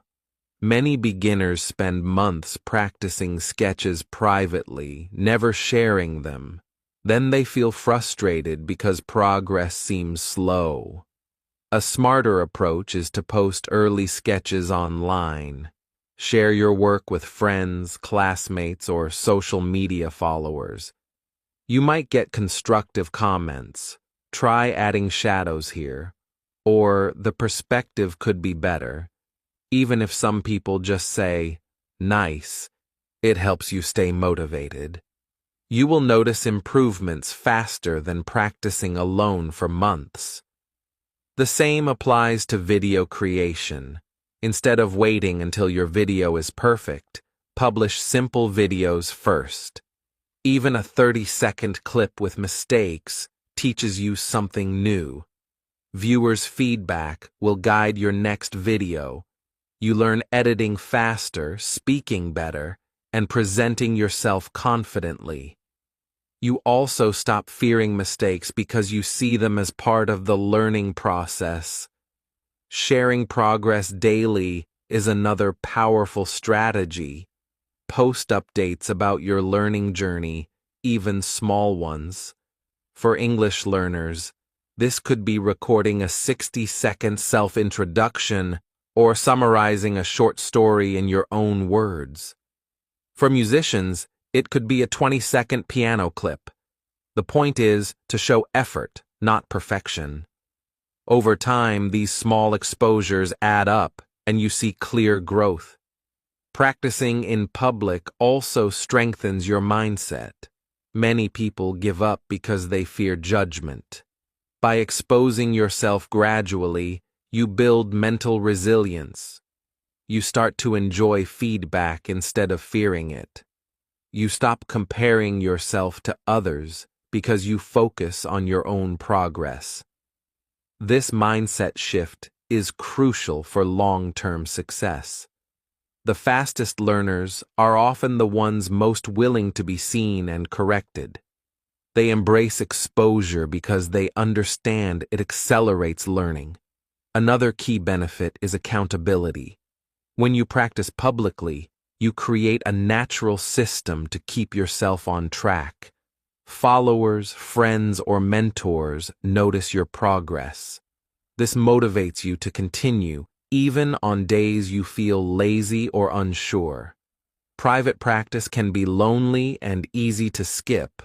Many beginners spend months practicing sketches privately, never sharing them. Then they feel frustrated because progress seems slow. A smarter approach is to post early sketches online. Share your work with friends, classmates, or social media followers. You might get constructive comments. Try adding shadows here. Or the perspective could be better. Even if some people just say, "Nice," it helps you stay motivated. You will notice improvements faster than practicing alone for months. The same applies to video creation. Instead of waiting until your video is perfect, publish simple videos first. Even a 30-second clip with mistakes teaches you something new. Viewers' feedback will guide your next video. You learn editing faster, speaking better, and presenting yourself confidently. You also stop fearing mistakes because you see them as part of the learning process. Sharing progress daily is another powerful strategy. Post updates about your learning journey, even small ones. For English learners, this could be recording a 60-second self-introduction or summarizing a short story in your own words. For musicians, it could be a 20-second piano clip. The point is to show effort, not perfection. Over time, these small exposures add up, and you see clear growth. Practicing in public also strengthens your mindset. Many people give up because they fear judgment. By exposing yourself gradually, you build mental resilience. You start to enjoy feedback instead of fearing it. You stop comparing yourself to others because you focus on your own progress. This mindset shift is crucial for long-term success. The fastest learners are often the ones most willing to be seen and corrected. They embrace exposure because they understand it accelerates learning. Another key benefit is accountability. When you practice publicly, You create a natural system to keep yourself on track. Followers, friends, or mentors notice your progress. This motivates you to continue, even on days you feel lazy or unsure. Private practice can be lonely and easy to skip.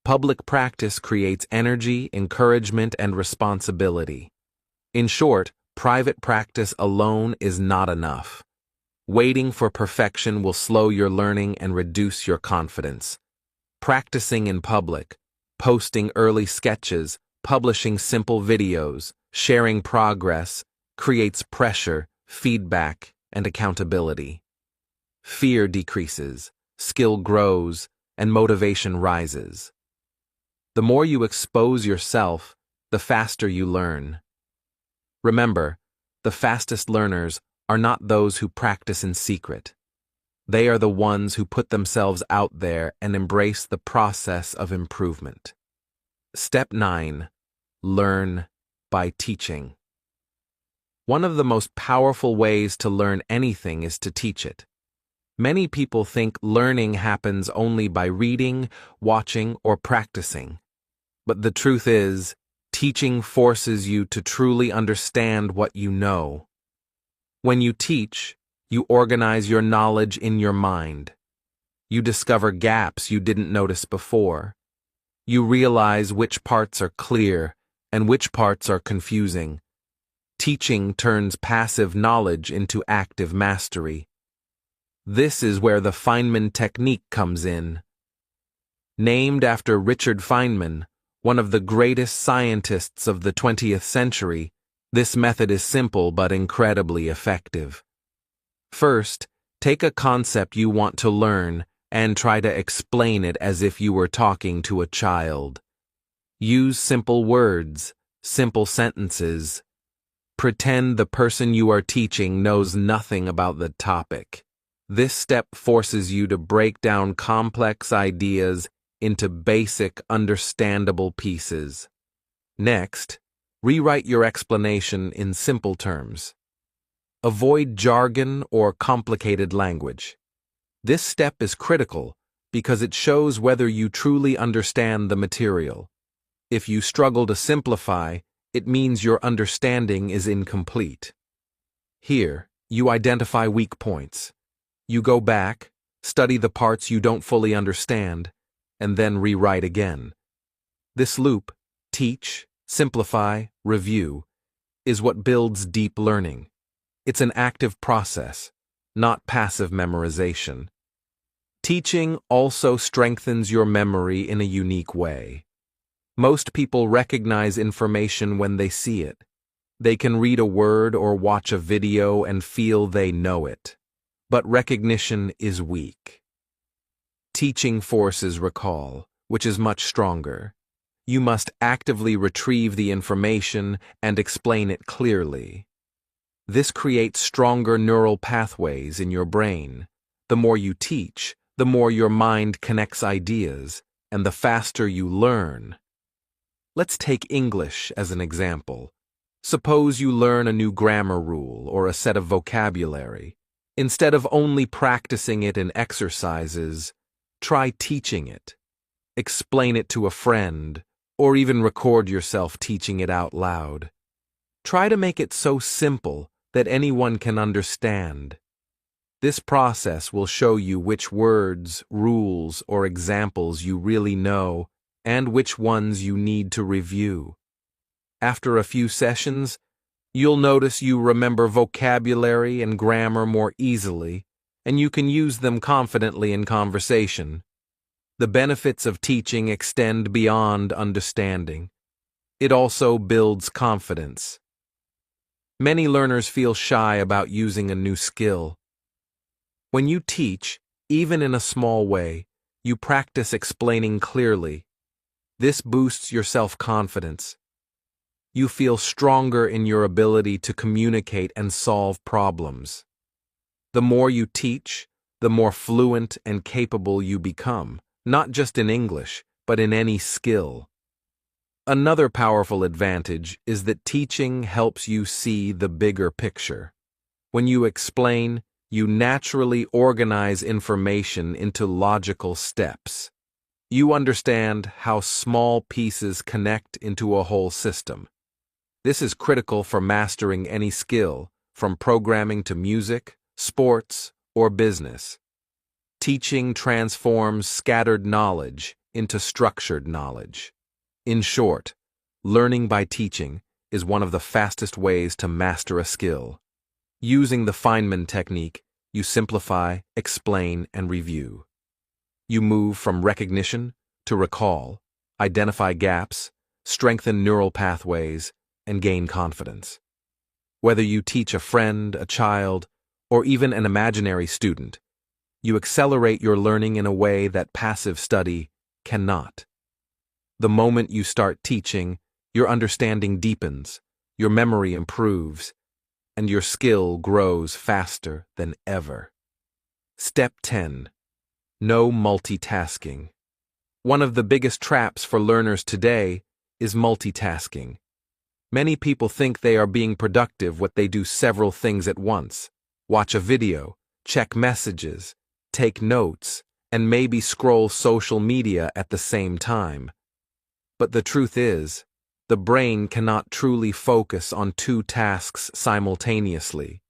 Public practice creates energy, encouragement, and responsibility. In short, private practice alone is not enough. Waiting for perfection will slow your learning and reduce your confidence. Practicing in public, posting early sketches, publishing simple videos, sharing progress, creates pressure, feedback, and accountability. Fear decreases, skill grows, and motivation rises. The more you expose yourself, the faster you learn. Remember, the fastest learners are not those who practice in secret. They are the ones who put themselves out there and embrace the process of improvement. Step 9. Learn by teaching. One of the most powerful ways to learn anything is to teach it. Many people think learning happens only by reading, watching, or practicing. But the truth is, teaching forces you to truly understand what you know. When you teach, you organize your knowledge in your mind. You discover gaps you didn't notice before. You realize which parts are clear and which parts are confusing. Teaching turns passive knowledge into active mastery. This is where the Feynman technique comes in. Named after Richard Feynman, one of the greatest scientists of the 20th century, this method is simple but incredibly effective. First, take a concept you want to learn and try to explain it as if you were talking to a child. Use simple words, simple sentences. Pretend the person you are teaching knows nothing about the topic. This step forces you to break down complex ideas into basic, understandable pieces. Next, rewrite your explanation in simple terms. Avoid jargon or complicated language. This step is critical because it shows whether you truly understand the material. If you struggle to simplify, it means your understanding is incomplete. Here, you identify weak points. You go back, study the parts you don't fully understand, and then rewrite again. This loop, teach, simplify, review, is what builds deep learning. It's an active process, not passive memorization. Teaching also strengthens your memory in a unique way. Most people recognize information when they see it. They can read a word or watch a video and feel they know it. But recognition is weak. Teaching forces recall, which is much stronger. You must actively retrieve the information and explain it clearly. This creates stronger neural pathways in your brain. The more you teach, the more your mind connects ideas, and the faster you learn. Let's take English as an example. Suppose you learn a new grammar rule or a set of vocabulary. Instead of only practicing it in exercises, try teaching it. Explain it to a friend, or even record yourself teaching it out loud. Try to make it so simple that anyone can understand. This process will show you which words, rules, or examples you really know and which ones you need to review. After a few sessions, you'll notice you remember vocabulary and grammar more easily, and you can use them confidently in conversation. The benefits of teaching extend beyond understanding. It also builds confidence. Many learners feel shy about using a new skill. When you teach, even in a small way, you practice explaining clearly. This boosts your self-confidence. You feel stronger in your ability to communicate and solve problems. The more you teach, the more fluent and capable you become, not just in English, but in any skill. Another powerful advantage is that teaching helps you see the bigger picture. When you explain, you naturally organize information into logical steps. You understand how small pieces connect into a whole system. This is critical for mastering any skill, from programming to music, sports, or business. Teaching transforms scattered knowledge into structured knowledge. In short, learning by teaching is one of the fastest ways to master a skill. Using the Feynman technique, you simplify, explain, and review. You move from recognition to recall, identify gaps, strengthen neural pathways, and gain confidence. Whether you teach a friend, a child, or even an imaginary student, you accelerate your learning in a way that passive study cannot. The moment you start teaching, your understanding deepens, your memory improves, and your skill grows faster than ever. Step 10. No multitasking. One of the biggest traps for learners today is multitasking. Many people think they are being productive when they do several things at once. Watch a video, check messages, take notes, and maybe scroll social media at the same time. But the truth is, the brain cannot truly focus on two tasks simultaneously.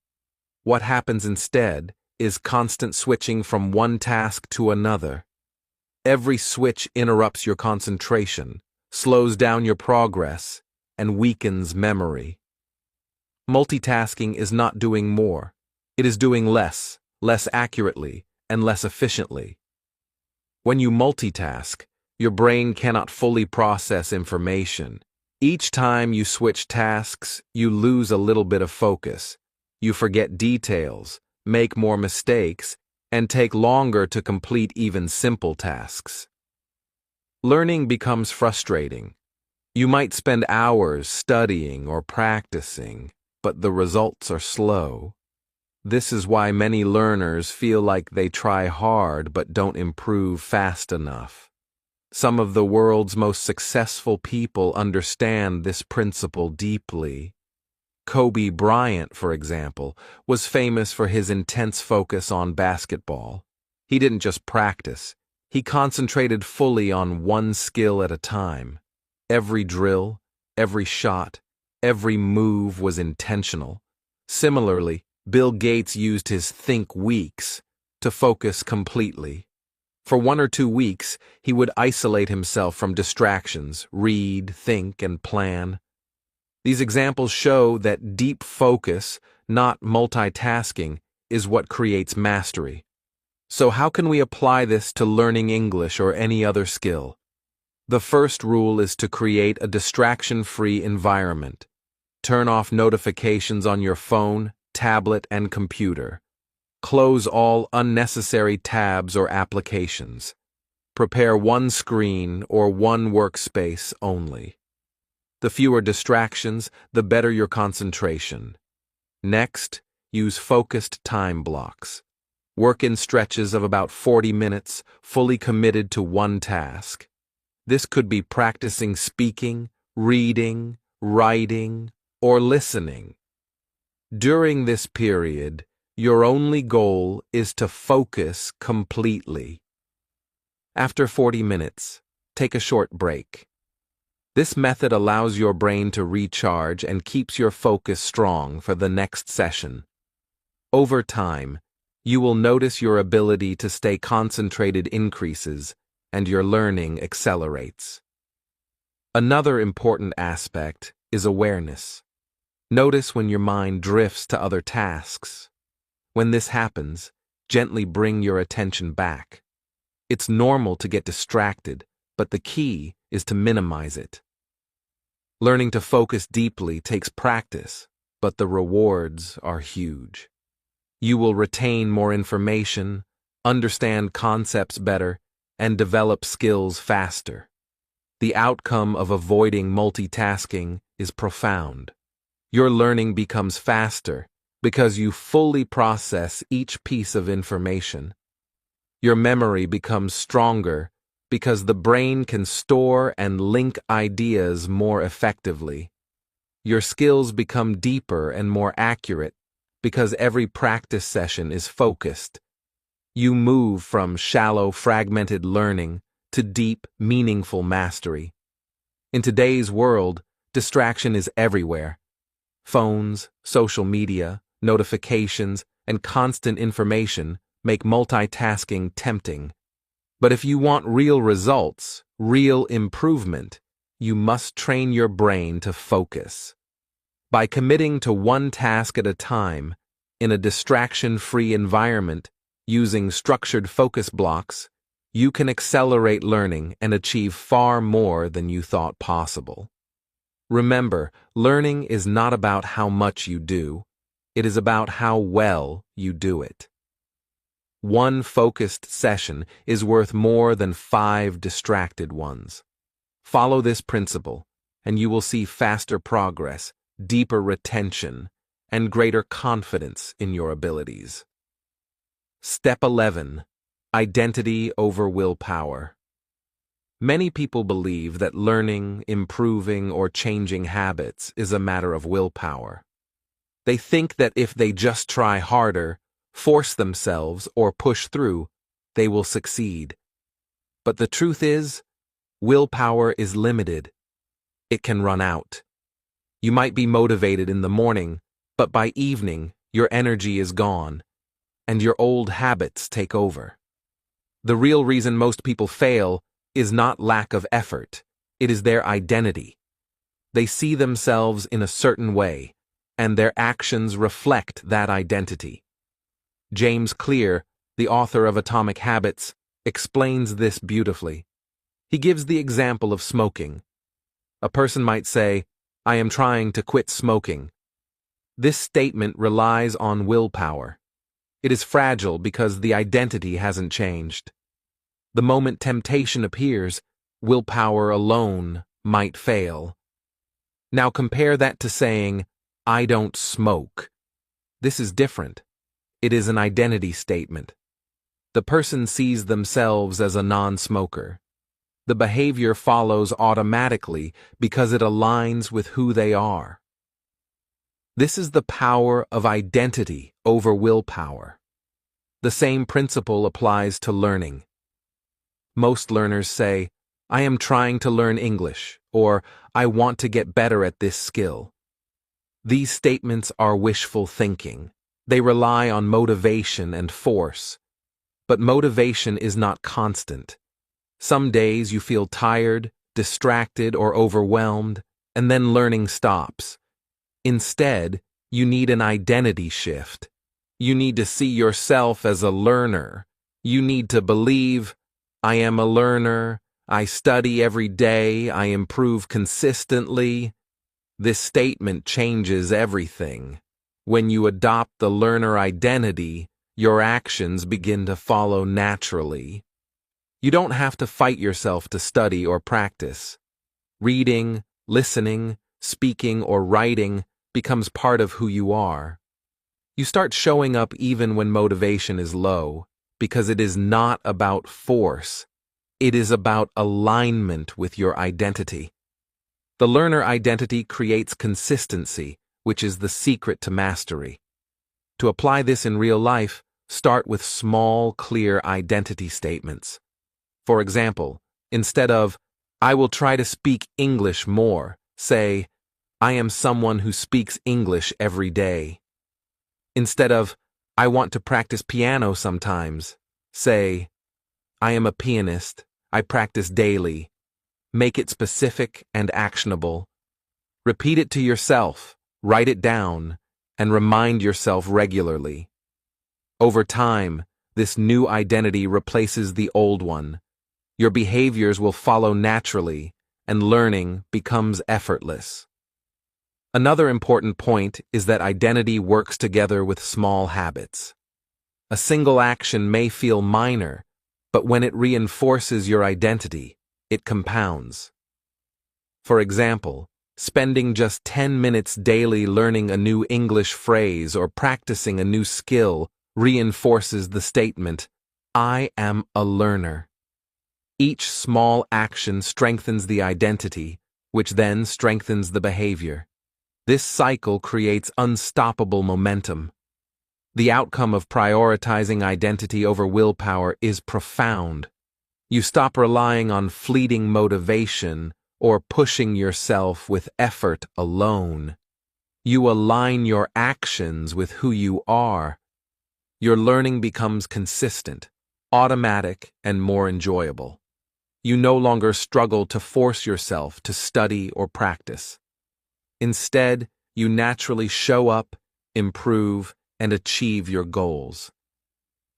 What happens instead is constant switching from one task to another. Every switch interrupts your concentration, slows down your progress, and weakens memory. Multitasking is not doing more. It is doing less accurately, and less efficiently. When you multitask, your brain cannot fully process information. Each time you switch tasks, you lose a little bit of focus. You forget details, make more mistakes, and take longer to complete even simple tasks. Learning becomes frustrating. You might spend hours studying or practicing, but the results are slow. This is why many learners feel like they try hard but don't improve fast enough. Some of the world's most successful people understand this principle deeply. Kobe Bryant, for example, was famous for his intense focus on basketball. He didn't just practice, he concentrated fully on one skill at a time. Every drill, every shot, every move was intentional. Similarly, Bill Gates used his think weeks to focus completely. For 1 or 2 weeks, he would isolate himself from distractions, read, think, and plan. These examples show that deep focus, not multitasking, is what creates mastery. So how can we apply this to learning English or any other skill? The first rule is to create a distraction-free environment. Turn off notifications on your phone, tablet, and computer. Close all unnecessary tabs or applications. Prepare one screen or one workspace only. The fewer distractions, the better your concentration. Next, use focused time blocks. Work in stretches of about 40 minutes, fully committed to one task. This could be practicing speaking, reading, writing, or listening. During this period, your only goal is to focus completely. After 40 minutes, take a short break. This method allows your brain to recharge and keeps your focus strong for the next session. Over time, you will notice your ability to stay concentrated increases and your learning accelerates. Another important aspect is awareness. Notice when your mind drifts to other tasks. When this happens, gently bring your attention back. It's normal to get distracted, but the key is to minimize it. Learning to focus deeply takes practice, but the rewards are huge. You will retain more information, understand concepts better, and develop skills faster. The outcome of avoiding multitasking is profound. Your learning becomes faster because you fully process each piece of information. Your memory becomes stronger because the brain can store and link ideas more effectively. Your skills become deeper and more accurate because every practice session is focused. You move from shallow, fragmented learning to deep, meaningful mastery. In today's world, distraction is everywhere. Phones, social media, notifications, and constant information make multitasking tempting. But if you want real results, real improvement, you must train your brain to focus. By committing to one task at a time, in a distraction-free environment, using structured focus blocks, you can accelerate learning and achieve far more than you thought possible. Remember, learning is not about how much you do, it is about how well you do it. One focused session is worth more than 5 distracted ones. Follow this principle, and you will see faster progress, deeper retention, and greater confidence in your abilities. Step 11. Identity over willpower. Many people believe that learning, improving, or changing habits is a matter of willpower. They think that if they just try harder, force themselves, or push through, they will succeed. But the truth is, willpower is limited. It can run out. You might be motivated in the morning, but by evening, your energy is gone, and your old habits take over. The real reason most people fail is not lack of effort, it is their identity. They see themselves in a certain way, and their actions reflect that identity. James Clear, the author of Atomic Habits, explains this beautifully. He gives the example of smoking. A person might say, "I am trying to quit smoking." This statement relies on willpower. It is fragile because the identity hasn't changed. The moment temptation appears, willpower alone might fail. Now compare that to saying, "I don't smoke." This is different. It is an identity statement. The person sees themselves as a non-smoker. The behavior follows automatically because it aligns with who they are. This is the power of identity over willpower. The same principle applies to learning. Most learners say, "I am trying to learn English," or "I want to get better at this skill." These statements are wishful thinking. They rely on motivation and force. But motivation is not constant. Some days you feel tired, distracted, or overwhelmed, and then learning stops. Instead, you need an identity shift. You need to see yourself as a learner. You need to believe, "I am a learner, I study every day, I improve consistently." This statement changes everything. When you adopt the learner identity, your actions begin to follow naturally. You don't have to fight yourself to study or practice. Reading, listening, speaking, or writing becomes part of who you are. You start showing up even when motivation is low, because it is not about force. It is about alignment with your identity. The learner identity creates consistency, which is the secret to mastery. To apply this in real life, start with small, clear identity statements. For example, instead of, "I will try to speak English more," say, "I am someone who speaks English every day." Instead of, "I want to practice piano sometimes," say, "I am a pianist, I practice daily." Make it specific and actionable. Repeat it to yourself, write it down, and remind yourself regularly. Over time, this new identity replaces the old one. Your behaviors will follow naturally, and learning becomes effortless. Another important point is that identity works together with small habits. A single action may feel minor, but when it reinforces your identity, it compounds. For example, spending just 10 minutes daily learning a new English phrase or practicing a new skill reinforces the statement, "I am a learner." Each small action strengthens the identity, which then strengthens the behavior. This cycle creates unstoppable momentum. The outcome of prioritizing identity over willpower is profound. You stop relying on fleeting motivation or pushing yourself with effort alone. You align your actions with who you are. Your learning becomes consistent, automatic, and more enjoyable. You no longer struggle to force yourself to study or practice. Instead, you naturally show up, improve, and achieve your goals.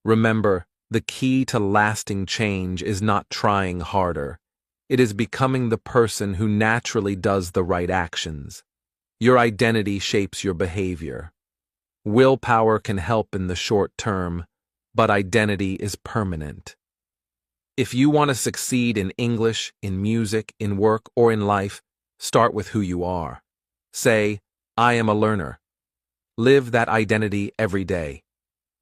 Remember, the key to lasting change is not trying harder. It is becoming the person who naturally does the right actions. Your identity shapes your behavior. Willpower can help in the short term, but identity is permanent. If you want to succeed in English, in music, in work, or in life, start with who you are. Say, I am a learner. Live that identity every day.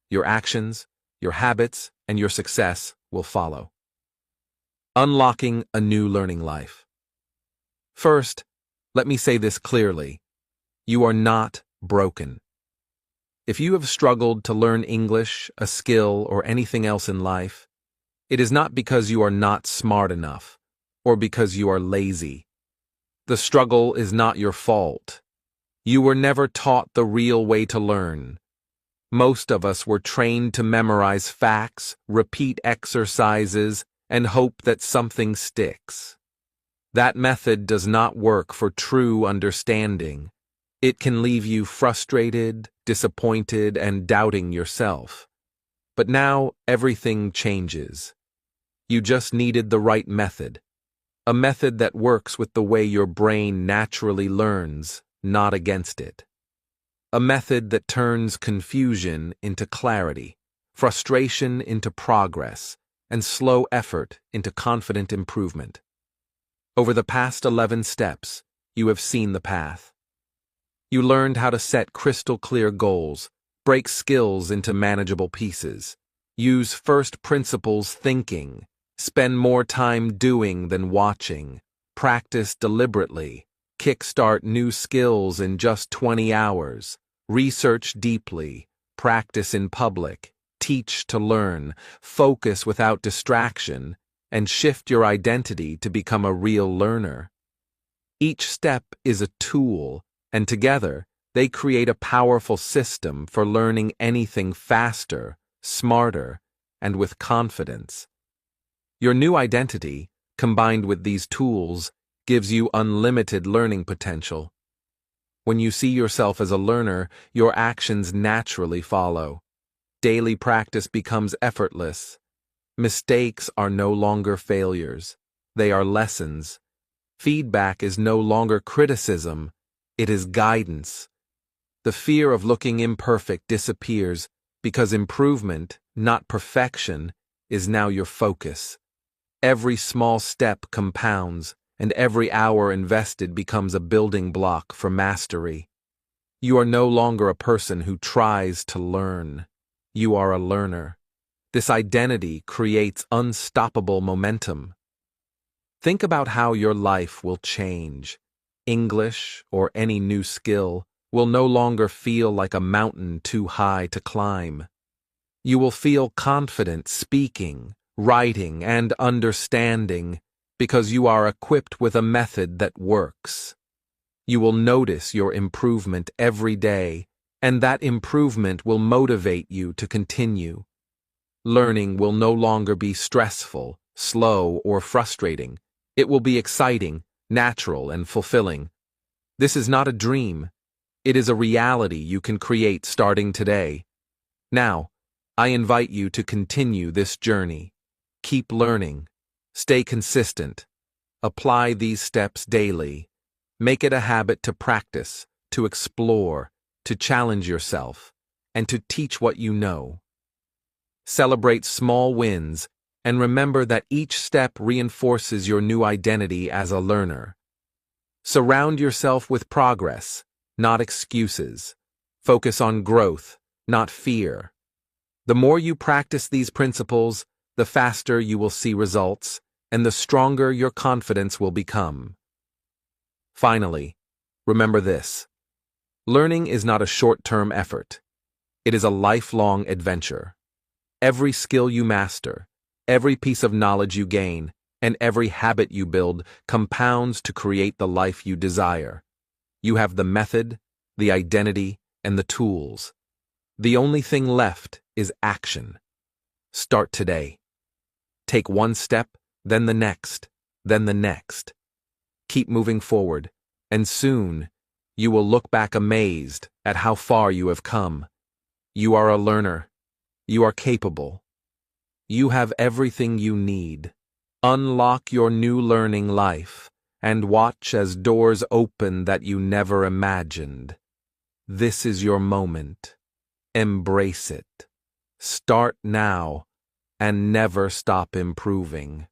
Your actions, your habits, and your success will follow. Unlocking a new learning life. First, let me say this clearly. You are not broken. If you have struggled to learn English, a skill, or anything else in life, it is not because you are not smart enough, or because you are lazy. The struggle is not your fault. You were never taught the real way to learn. Most of us were trained to memorize facts, repeat exercises, and hope that something sticks. That method does not work for true understanding. It can leave you frustrated, disappointed, and doubting yourself. But now everything changes. You just needed the right method. A method that works with the way your brain naturally learns, not against it. A method that turns confusion into clarity, frustration into progress, and slow effort into confident improvement. Over the past 11 steps, you have seen the path. You learned how to set crystal-clear goals, break skills into manageable pieces, use first principles thinking, spend more time doing than watching, practice deliberately, kickstart new skills in just 20 hours, research deeply, practice in public, teach to learn, focus without distraction, and shift your identity to become a real learner. Each step is a tool, and together, they create a powerful system for learning anything faster, smarter, and with confidence. Your new identity, combined with these tools, gives you unlimited learning potential. When you see yourself as a learner, your actions naturally follow. Daily practice becomes effortless. Mistakes are no longer failures. They are lessons. Feedback is no longer criticism. It is guidance. The fear of looking imperfect disappears because improvement, not perfection, is now your focus. Every small step compounds, and every hour invested becomes a building block for mastery. You are no longer a person who tries to learn. You are a learner. This identity creates unstoppable momentum. Think about how your life will change. English, or any new skill, will no longer feel like a mountain too high to climb. You will feel confident speaking, writing, and understanding because you are equipped with a method that works. You will notice your improvement every day, and that improvement will motivate you to continue. Learning will no longer be stressful, slow, or frustrating. It will be exciting, natural, and fulfilling. This is not a dream. It is a reality you can create starting today. Now, I invite you to continue this journey. Keep learning. Stay consistent. Apply these steps daily. Make it a habit to practice, to explore, to challenge yourself, and to teach what you know. Celebrate small wins, and remember that each step reinforces your new identity as a learner. Surround yourself with progress, not excuses. Focus on growth, not fear. The more you practice these principles, the faster you will see results, and the stronger your confidence will become. Finally, remember this. Learning is not a short-term effort. It is a lifelong adventure. Every skill you master, every piece of knowledge you gain, and every habit you build compounds to create the life you desire. You have the method, the identity, and the tools. The only thing left is action. Start today. Take one step, then the next, then the next. Keep moving forward, and soon you will look back amazed at how far you have come. You are a learner. You are capable. You have everything you need. Unlock your new learning life and watch as doors open that you never imagined. This is your moment. Embrace it. Start now and never stop improving.